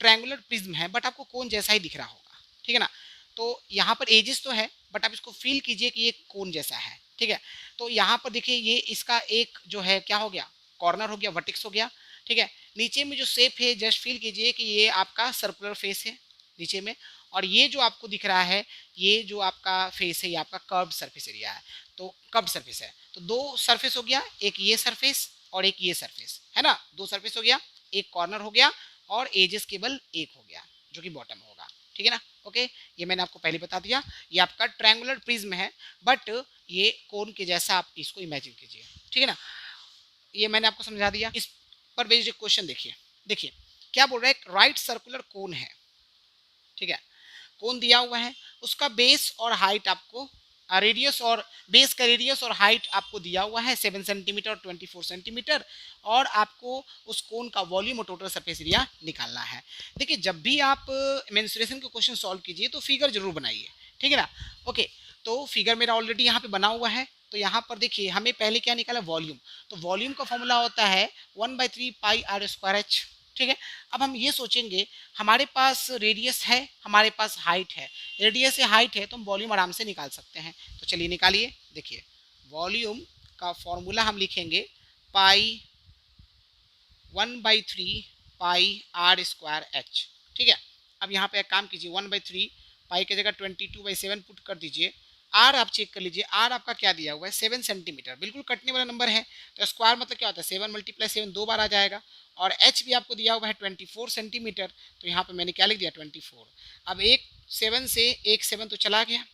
ट्रायंगुलर प्रिज्म है, बट आपको कोन जैसा ही दिख रहा होगा, ठीक है ना। तो यहाँ पर एजेस तो है, बट आप इसको फील कीजिए कि ये कोन जैसा है, ठीक है। तो यहाँ पर देखिए ये इसका एक जो है क्या हो गया, कॉर्नर हो गया, वर्टेक्स हो गया, ठीक है। नीचे में जो शेप है जस्ट फील कीजिए कि ये आपका सर्कुलर फेस है नीचे में, और ये जो आपको दिख रहा है ये जो आपका फेस है ये आपका कर्व्ड सरफेस एरिया है। तो कर्व्ड सरफेस है तो दो सरफेस हो गया, एक ये सरफेस और एक ये सरफेस, है ना, दो सरफेस हो गया, एक कॉर्नर हो गया और एजेस केवल एक हो गया जो कि बॉटम होगा, ठीक है ना। ओके, ये मैंने आपको पहले बता दिया, ये आपका ट्रायंगुलर प्रिज्म है, बट ये कोन के जैसा आप इसको इमेजिन कीजिए, ठीक है ना। ये मैंने आपको समझा दिया। इस पर बेस्ड क्वेश्चन देखिए, देखिए क्या बोल रहा है, एक राइट सर्कुलर कोन है, ठीक है, कोन दिया हुआ है, उसका बेस और हाइट आपको रेडियस और बेस का रेडियस और हाइट आपको दिया हुआ है 7 सेंटीमीटर और 24 सेंटीमीटर, और आपको उस कोन का वॉल्यूम और टोटल सरफेस एरिया निकालना है। देखिए जब भी आप मेंसुरेशन के क्वेश्चन सॉल्व कीजिए तो फिगर जरूर बनाइए, ठीक है ना। ओके, तो फिगर मेरा ऑलरेडी यहाँ पे बना हुआ है। तो यहाँ पर देखिए हमें पहले क्या निकाला, वॉल्यूम। तो वॉल्यूम का फॉर्मूला होता है 1/3 पाई आर स्क्वायर एच, ठीक है। अब हम ये सोचेंगे हमारे पास रेडियस है, हमारे पास हाइट है, रेडियस से हाइट है तो हम वॉल्यूम आराम से निकाल सकते हैं। तो चलिए निकालिए। देखिए वॉल्यूम का फॉर्मूला हम लिखेंगे पाई 1/3 पाई आर स्क्वायर एच, ठीक है। अब यहाँ पे एक काम कीजिए, 1/3 पाई की जगह 22/7 पुट कर दीजिए। आर आप चेक कर लीजिए, आर आपका क्या दिया हुआ है 7 सेंटीमीटर, बिल्कुल कटने वाला नंबर है। तो स्क्वायर मतलब क्या होता है, 7 × 7 दो बार आ जाएगा। और एच भी आपको दिया हुआ है 24 सेंटीमीटर, तो यहाँ पे मैंने क्या लिख दिया 24। अब एक 7 से एक 7 तो चला गया,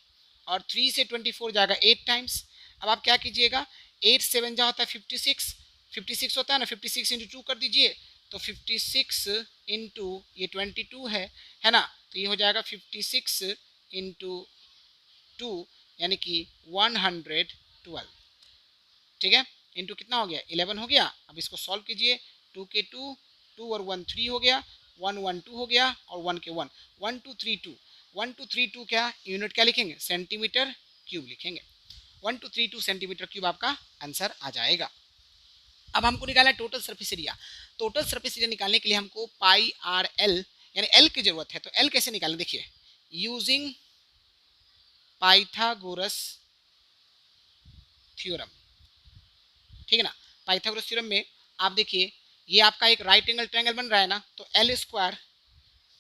और 3 से 24 जाएगा 8 टाइम्स। अब आप क्या कीजिएगा, 8 7 जा होता है 56, 56 होता है ना, 56 × 2 कर दीजिए, तो 56 इंटू ये 22 है ना, तो ये हो जाएगा 56 इंटू 2 यानी कि 112, ठीक है, इंटू कितना हो गया 11 हो गया। अब इसको सॉल्व कीजिए, 2 के 2, 2 और 1 3 हो गया, 1 1 2 हो गया, और 1 के 1 1 2 3 2, 1 2 3 2 क्या यूनिट क्या लिखेंगे, सेंटीमीटर क्यूब लिखेंगे। 1 2 3 2 सेंटीमीटर क्यूब आपका आंसर आ जाएगा। अब हमको निकालना है total surface area. Total surface area निकालने के लिए हमको पाई आर एल यानी एल की जरूरत है। तो एल कैसे निकालें, देखिए यूजिंग पाइथागोरस थ्योरम, ठीक है ना। पाइथागोरस थ्योरम में आप देखिए ये आपका एक राइट एंगल ट्रायंगल बन रहा है ना, तो एल स्क्वायर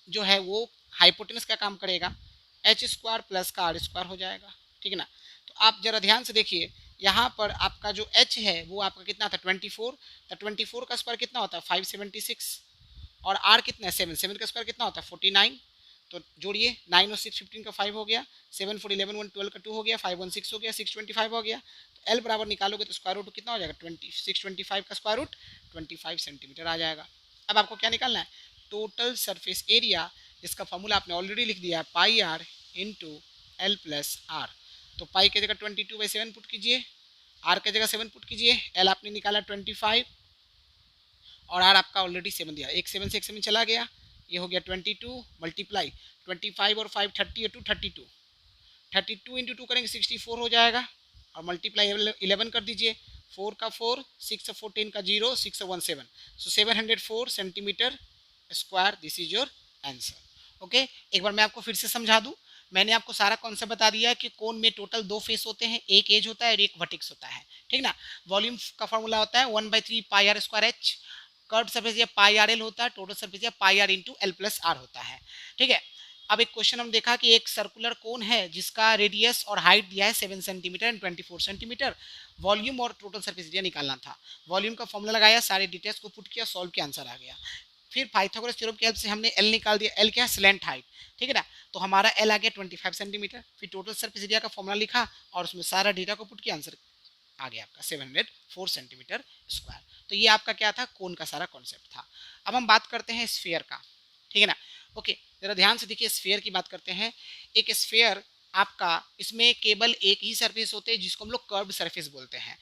जो है वो हाइपोटेनस का काम करेगा, एच स्क्वायर प्लस का आर स्क्वायर हो जाएगा, ठीक है ना। तो आप जरा ध्यान से देखिए, यहाँ पर आपका जो एच है वो आपका कितना था 24, तो 24 का स्क्वायर कितना होता है 576, और आर कितना है 7, 7 का स्क्वायर कितना होता है 49। तो जोड़िए 9 और 6 15 का 5 हो गया, 7 4 11 1 12 का 2 हो गया, 5 1 6 हो गया, 6 25 हो गया। तो एल बराबर निकालोगे तो स्क्वायर रूट कितना हो जाएगा 625 का स्क्वायर रूट 25 सेंटीमीटर आ जाएगा। अब आपको क्या निकालना है, टोटल सरफेस एरिया, जिसका फॉर्मूला आपने ऑलरेडी लिख दिया है pi r into l plus r. तो पाई की जगह 22/7 पुट कीजिए, आर की जगह 7 पुट कीजिए, एल आपने निकाला 25 और आर आपका ऑलरेडी 7 दिया, एक 7 से एक 7 चला गया, ये हो गया 22 मल्टीप्लाई 25 और 5 32 32, 32 इंटू 2 करेंगे 64 हो जाएगा, और मल्टीप्लाई 11 कर दीजिए, 4 का 4, 6 14 का 0, 6 1 7, सो 704 centimetre square, this is your answer. Okay, एक बार मैं आपको फिर से समझा दूं। मैंने आपको सारा कॉन्सेप्ट बता दिया है कि कोन में टोटल दो फेस होते हैं, एक एज होता है और एक वर्टेक्स होता है, ठीक ना। वॉल्यूम का फॉर्मूला होता है 1/3 pi r square h, curve surface area pi r l होता है, total surface area pi r into l plus r होता है, ठीक है। अब एक क्वेश्चन हम देखा कि एक सर्कुलर कोन है जिसका रेडियस और हाइट दिया है 7 सेंटीमीटर एंड 24 सेंटीमीटर, वॉल्यूम और टोटल सरफेस एरिया निकालना था। वॉल्यूम का फॉर्मूला लगाया, सारे डिटेल्स को पुट किया, सॉल्व किया, आंसर आ गया। फिर पाइथागोरस थ्योरम की हेल्प से हमने एल निकाल दिया। एल क्या है? स्लैंट हाइट, ठीक है ना। तो हमारा एल आ गया 25 सेंटीमीटर। फिर टोटल सरफेस एरिया का फॉर्मूला लिखा और उसमें सारा डेटा को पुट किया, आंसर आ गया आपका 704 सेंटीमीटर स्क्वायर। तो ये आपका क्या था? कोन का सारा कॉन्सेप्ट था। अब हम बात करते हैं स्फीयर का, ठीक है ना। ओके, जरा ध्यान से देखिए, स्फीयर की बात करते हैं। एक स्फीयर आपका, इसमें केवल एक ही सरफेस होते हैं जिसको हम लोग कर्व्ड सरफेस बोलते हैं।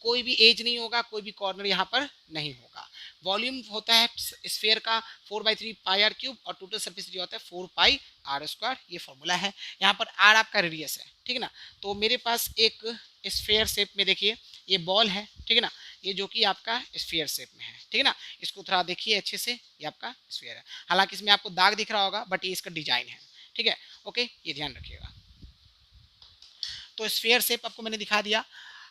कोई भी एज नहीं होगा, कोई भी कॉर्नर यहाँ पर नहीं होगा। वॉल्यूम होता है स्फीयर का 4/3 पाई आर क्यूब और टोटल सरफेस एरिया होता है 4 पाई आर स्क्वायर। ये फॉर्मूला है। यहाँ पर आर आपका रेडियस है, ठीक है ना। तो मेरे पास एक स्फीयर शेप में देखिए ये बॉल है, ठीक है ना, ये जो कि आपका स्फीयर शेप में है, ठीक है ना। इसको थोड़ा देखिए अच्छे से, ये आपका स्फीयर है। हालांकि इसमें आपको दाग दिख रहा होगा, बट ये इसका डिजाइन है, ठीक है। ओके, ये ध्यान रखिएगा। तो स्फीयर शेप आपको मैंने दिखा दिया।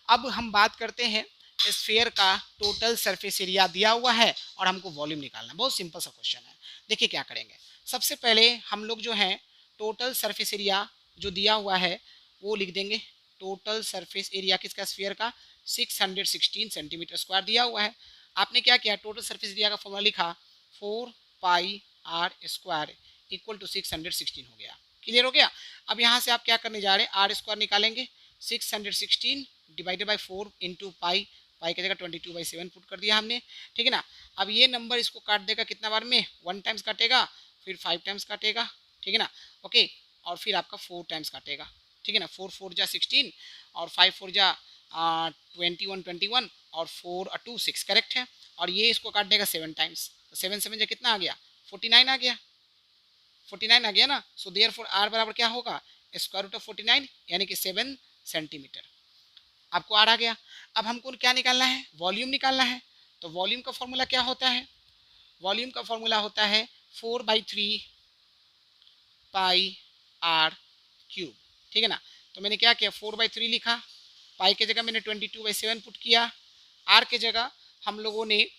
अब हम बात करते हैं स्फीयर का टोटल सरफेस एरिया दिया हुआ है और हमको वॉल्यूम निकालना। बहुत सिंपल सा क्वेश्चन है। देखिए क्या करेंगे। सबसे पहले हम लोग जो है टोटल सरफेस एरिया जो दिया हुआ है वो लिख देंगे। टोटल सरफेस एरिया किसका? स्फीयर का 616 सेंटीमीटर स्क्वायर दिया हुआ है। आपने क्या किया? टोटल सरफेस एरिया का फॉर्मूला लिखा 4 पाई आर स्क्वायर इक्वल टू 616 हो गया। क्लियर हो गया। अब यहाँ से आप क्या करने जा रहे हैं? आर स्क्वायर निकालेंगे। 616 डिवाइडेड बाई 4 इंटू पाई, पाई की जगह 22/7 पुट कर दिया हमने, ठीक है ना। अब ये नंबर इसको काट देगा कितना बार में? 1 टाइम्स काटेगा, फिर 5 टाइम्स काटेगा, ठीक है ना। ओके, और फिर आपका 4 टाइम्स काटेगा, ठीक है ना। 4 4 जा 16 और 5 4 जा 21 और 4 2 6, करेक्ट है। और ये इसको काट देगा 7 टाइम्स, तो 7 7 जा कितना आ गया? 49 आ गया। 49 आ गया ना। सो देयरफॉर आर बराबर क्या होगा? स्क्वायर रूट ऑफ 49 यानी कि 7 सेंटीमीटर। आपको आर आ गया। अब हमको क्या निकालना है? वॉल्यूम निकालना है। तो वॉल्यूम का फॉर्मूला क्या होता है? वॉल्यूम का फॉर्मूला होता है 4/3 पाई आर क्यूब, ठीक है ना। तो मैंने क्या किया? 4/3 लिखा, पाई की जगह मैंने 22/7 पुट किया, आर के जगह हम लोगों ने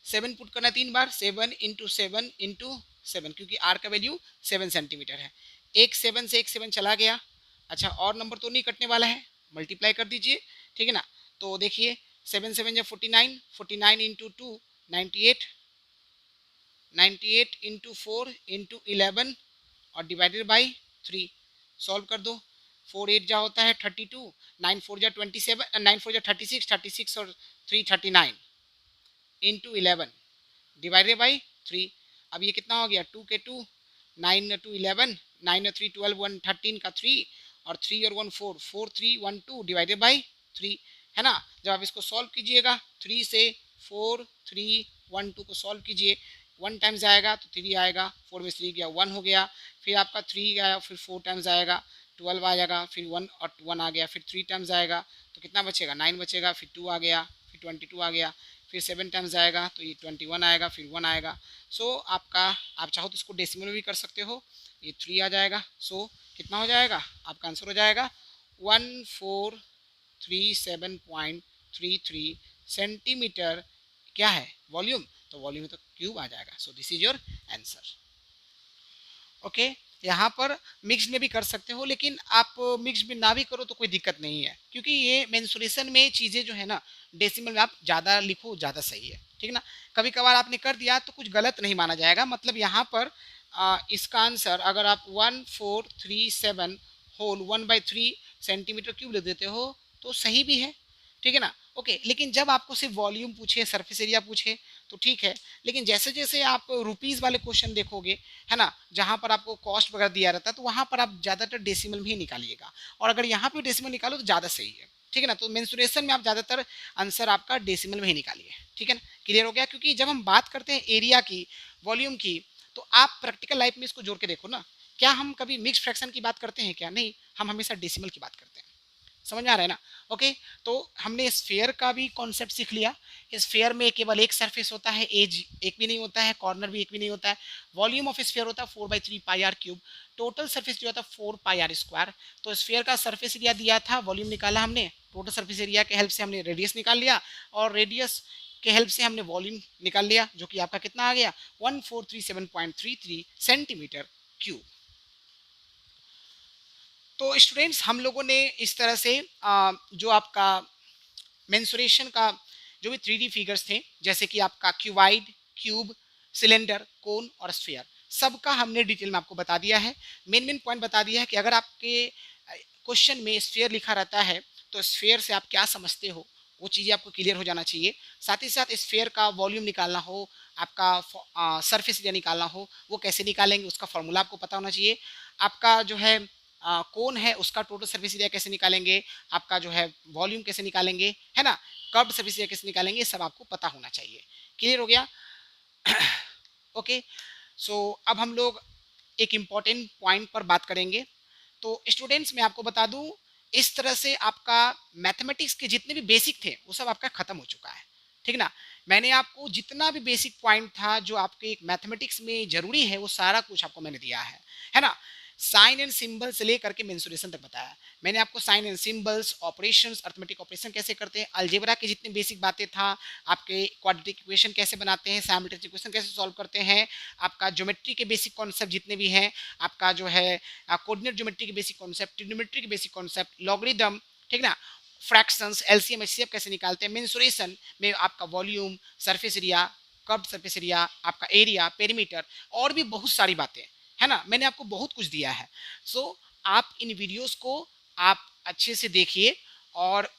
7 पुट करना 3 बार, 7 इंटू 7 इंटू 7, क्योंकि आर का वैल्यू 7 सेंटीमीटर है। एक 7 से एक 7 चला गया। अच्छा, और नंबर तो नहीं कटने वाला है, मल्टीप्लाई कर दीजिए, ठीक है ना। तो देखिए 7 7 या 49, 49 इंटू 2 98, 98 इंटू 4 इंटू 11 और डिवाइडेड बाई 3। सॉल्व कर दो। 4 8 जा होता है 32, 9 4 जा 27, 9 4 जा 36, 36 और 3 39 इंटू 11 डिवाइडेड बाई 3। अब ये कितना हो गया? 2 के 2, 9 2 11, 9 3 12, 1 13 का 3 और 3 और 1 4, 4 3 1 2 डिवाइडेड बाई 3, है ना। जब आप इसको सॉल्व कीजिएगा 3 से 4 3 1 2 को सॉल्व कीजिए, 1 टाइम्स आएगा तो 3 आएगा, 4 में 3 गया 1 हो गया, फिर आपका 3 आया, फिर 4 टाइम्स आएगा 12 आ जाएगा, फिर 1 और 1 आ गया, फिर 3 टाइम्स आएगा तो कितना बचेगा? 9 बचेगा, फिर 2 आ गया, फिर 22 आ गया, फिर 7 टाइम्स आएगा तो ये 21 आएगा, फिर 1 आएगा। सो आपका, आप चाहो तो इसको डेसिमल में भी कर सकते हो, ये 3 आ जाएगा। सो कितना हो जाएगा? आपका आंसर हो जाएगा 1437.33 सेंटीमीटर। क्या है? वॉल्यूम। तो वॉल्यूम में तो क्यूब आ जाएगा। So this is your answer. Okay, यहाँ पर मिक्स में भी कर सकते हो, लेकिन आप मिक्स में ना भी करो तो कोई दिक्कत नहीं है, क्योंकि ये मेंसुरेशन में चीज़ें जो है ना, डेसिमल में आप ज़्यादा लिखो ज़्यादा सही है, ठीक है ना। कभी कभार आपने कर दिया तो कुछ गलत नहीं माना जाएगा। मतलब यहाँ पर इसका आंसर अगर आप 1437 होल 1/3 सेंटीमीटर क्यूब लिख देते हो तो सही भी है, ठीक है ना। ओके, लेकिन जब आपको सिर्फ वॉल्यूम पूछे, सरफेस एरिया पूछे तो ठीक है, लेकिन जैसे जैसे आप रुपीज़ वाले क्वेश्चन देखोगे, है ना, जहाँ पर आपको कॉस्ट वगैरह दिया रहता है, तो वहाँ पर आप ज़्यादातर डेसिमल में ही निकालिएगा। और अगर यहाँ पे डेसिमल निकालो तो ज़्यादा सही है, ठीक है ना। तो मेंसुरेशन में आप ज़्यादातर आंसर आपका डेसिमल में ही निकालिए, ठीक है ना। क्लियर हो गया। क्योंकि जब हम बात करते हैं एरिया की, वॉल्यूम की, तो आप प्रैक्टिकल लाइफ में इसको जोड़ के देखो ना। क्या हम कभी मिक्स फ्रैक्शन की बात करते हैं? क्या नहीं, हम हमेशा डेसिमल की बात करते हैं। समझ में आ रहा है ना? ओके, तो हमने स्फीयर का भी कॉन्सेप्ट सीख लिया। स्फीयर में केवल एक सरफेस होता है, एज एक भी नहीं होता है, कॉर्नर भी एक भी नहीं होता है। वॉल्यूम ऑफ स्फीयर होता है 4/3 पाई आर क्यूब। टोटल सरफेस जो होता है 4 पाई आर स्क्वायर। तो स्फीयर का सरफेस एरिया दिया था, वॉल्यूम निकाला हमने, टोटल सरफेस एरिया के हेल्प से हमने रेडियस निकाल लिया, और रेडियस के हेल्प से हमने वॉल्यूम निकाल लिया, जो कि आपका कितना आ गया 1437.33 सेंटीमीटर क्यूब। तो स्टूडेंट्स, हम लोगों ने इस तरह से जो आपका मेंसुरेशन का जो भी 3D फिगर्स थे, जैसे कि आपका क्यूबाइड, क्यूब, सिलेंडर, कोन और स्फीयर, सबका हमने डिटेल में आपको बता दिया है। मेन मेन पॉइंट बता दिया है कि अगर आपके क्वेश्चन में स्फीयर लिखा रहता है तो स्फीयर से आप क्या समझते हो, वो चीज़ें आपको क्लियर हो जाना चाहिए। साथ ही साथ स्फीयर का वॉल्यूम निकालना हो, आपका सरफेस एरिया निकालना हो, वो कैसे निकालेंगे उसका फॉर्मूला आपको पता होना चाहिए। आपका जो है कौन है उसका टोटल सर्विस एरिया कैसे निकालेंगे, आपका जो है वॉल्यूम कैसे निकालेंगे, है ना, कर्व्ड सर्विस एरिया कैसे निकालेंगे, सब आपको पता होना चाहिए। क्लियर हो गया? ओके, सो अब हम लोग एक इम्पॉर्टेंट पॉइंट पर बात करेंगे। तो स्टूडेंट्स, मैं आपको बता दूं, इस तरह से आपका मैथमेटिक्स के जितने भी बेसिक थे वो सब आपका खत्म हो चुका है, ठीक ना। मैंने आपको जितना भी बेसिक पॉइंट था जो आपके एक मैथमेटिक्स में जरूरी है वो सारा कुछ आपको मैंने दिया है ना। साइन एंड सिंबल से लेकर के मेंसुरेशन तक बताया मैंने आपको। Sign and symbols, operations, arithmetic operation कैसे करते हैं, अलजेब्रा की जितनी बेसिक बातें था, आपके क्वाड्रेटिक इक्वेशन कैसे बनाते हैं, साइमल्टेनियस इक्वेशन कैसे सॉल्व करते हैं, आपका ज्योमेट्री के बेसिक कॉन्सेप्ट जितने भी हैं, आपका जो है कोऑर्डिनेट ज्योमेट्री के बेसिक कॉन्सेप्ट, ट्रिग्नोमेट्री के बेसिक कॉन्सेप्ट, लॉगरिदम, ठीक ना, फ्रैक्शंस, एलसीएम एचसीएफ कैसे निकालते हैं, मेंसुरेशन में आपका volume, surface area, curved surface area, आपका एरिया, पेरीमीटर, और भी बहुत सारी बातें, है ना। मैंने आपको बहुत कुछ दिया है। सो आप इन वीडियोस को आप अच्छे से देखिए, और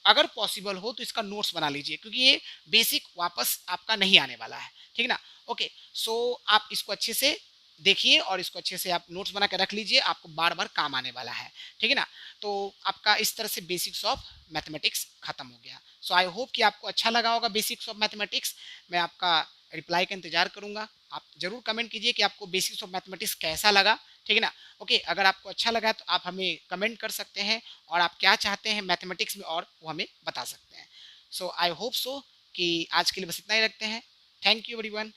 अगर पॉसिबल हो तो इसका नोट्स बना लीजिए, क्योंकि ये बेसिक वापस आपका नहीं आने वाला है, ठीक ना। ओके, सो आप इसको अच्छे से देखिए और इसको अच्छे से आप नोट्स बना के रख लीजिए, आपको बार बार काम आने वाला है, ठीक है ना। तो आपका इस तरह से बेसिक्स ऑफ मैथमेटिक्स खत्म हो गया। सो आई होप कि आपको अच्छा लगा होगा बेसिक्स ऑफ मैथमेटिक्स। मैं आपका रिप्लाई का इंतजार करूंगा। आप जरूर कमेंट कीजिए कि आपको बेसिक्स ऑफ मैथमेटिक्स कैसा लगा, ठीक है ना। ओके, अगर आपको अच्छा लगा तो आप हमें कमेंट कर सकते हैं, और आप क्या चाहते हैं मैथमेटिक्स में और वो हमें बता सकते हैं। सो आई होप सो कि आज के लिए बस इतना ही रखते हैं। Thank you everyone.